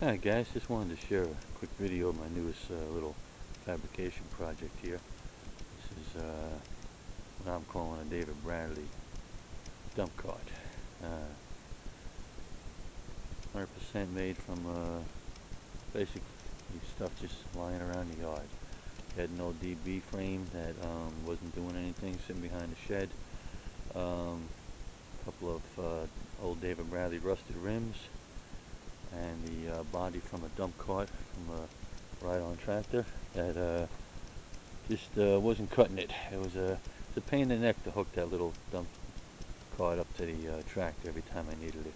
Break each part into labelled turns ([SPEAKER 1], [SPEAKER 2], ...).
[SPEAKER 1] Alright guys, just wanted to share a quick video of my newest little fabrication project here. This is what I'm calling a David Bradley dump cart. 100% made from basically stuff just lying around the yard. Had an old DB frame that wasn't doing anything, sitting behind the shed. A couple of old David Bradley rusted rims, and the body from a dump cart from a ride-on tractor that just wasn't cutting it. It was a pain in the neck to hook that little dump cart up to the tractor every time I needed it.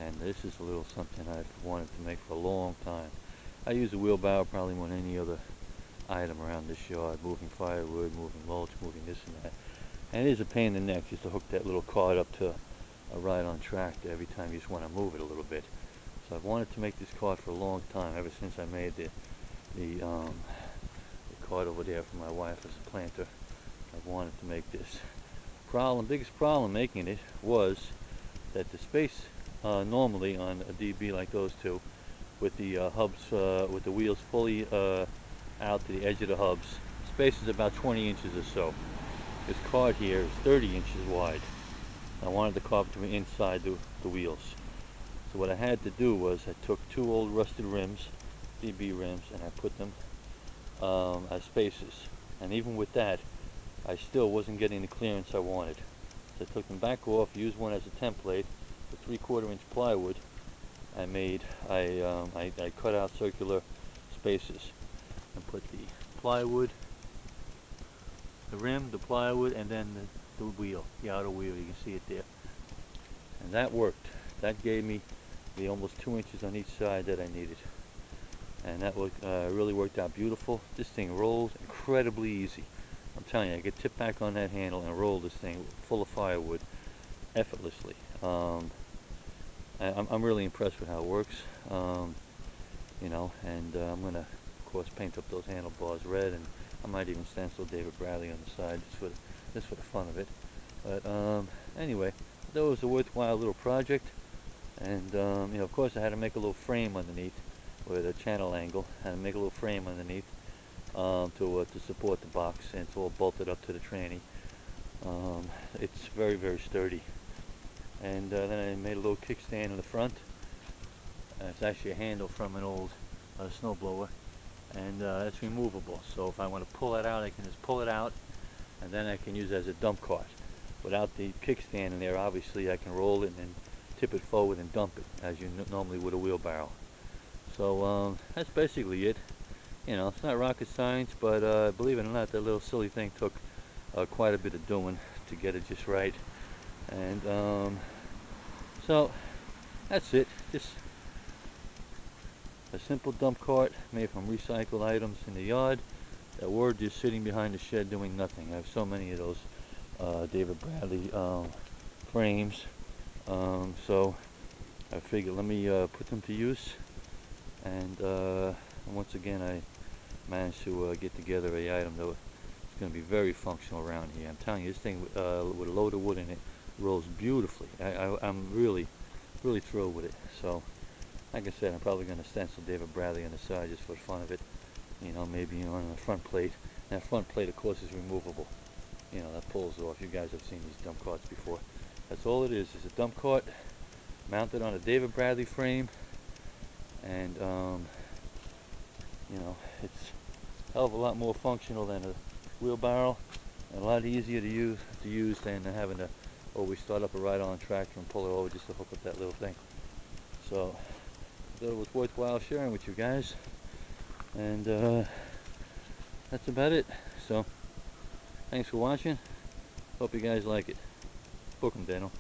[SPEAKER 1] And this is a little something I've wanted to make for a long time. I use a wheelbarrow probably more than any other item around this yard, moving firewood, moving mulch, moving this and that. And it is a pain in the neck just to hook that little cart up to a ride-on tractor every time you just want to move it a little bit. So I've wanted to make this cart for a long time, ever since I made the cart over there for my wife as a planter. I've wanted to make this. Biggest problem making it was that the space normally on a DB like those two, with the hubs, with the wheels fully out to the edge of the hubs, space is about 20 inches or so. This cart here is 30 inches wide. I wanted the cart to be inside the wheels. So what I had to do was I took two old rusted rims, DB rims, and I put them as spaces. And even with that, I still wasn't getting the clearance I wanted. So I took them back off, used one as a template, with 3/4 inch plywood. I cut out circular spaces and put the plywood, the rim, the plywood, and then the wheel, the outer wheel. You can see it there. And that worked. That gave me the almost 2 inches on each side that I needed. And that really worked out beautiful. This thing rolls incredibly easy. I'm telling you, I could tip back on that handle and roll this thing full of firewood effortlessly. I'm really impressed with how it works. You know, and I'm going to, of course, paint up those handlebars red, and I might even stencil David Bradley on the side just for the fun of it. But anyway, that was a worthwhile little project. And you know, of course, I had to make a little frame underneath with a channel angle. I had to make a little frame underneath to support the box, and it's all bolted up to the tranny. It's very, very sturdy. And then I made a little kickstand in the front. It's actually a handle from an old snowblower, and it's removable. So if I want to pull it out, I can just pull it out, and then I can use it as a dump cart. Without the kickstand in there, obviously I can roll it and then tip it forward and dump it as you normally would a wheelbarrow. So that's basically it. You know, it's not rocket science, but believe it or not, that little silly thing took quite a bit of doing to get it just right. And so that's it. Just a simple dump cart made from recycled items in the yard that were just sitting behind the shed doing nothing. I have so many of those David Bradley frames. So I figured, let me put them to use. And once again, I managed to get together a item that is going to be very functional around here. I'm telling you, this thing with a load of wood in it rolls beautifully. I'm really, really thrilled with it. So, like I said, I'm probably going to stencil David Bradley on the side just for the fun of it. You know, maybe on the front plate. And that front plate, of course, is removable. You know, that pulls off. You guys have seen these dump carts before. That's all it is a dump cart mounted on a David Bradley frame. And you know, it's a hell of a lot more functional than a wheelbarrow, and a lot easier to use than having to always start up a ride-on tractor and pull it over just to hook up that little thing. So I thought it was worthwhile sharing with you guys, and that's about it. So thanks for watching. Hope you guys like it. Hook 'em, Daniel.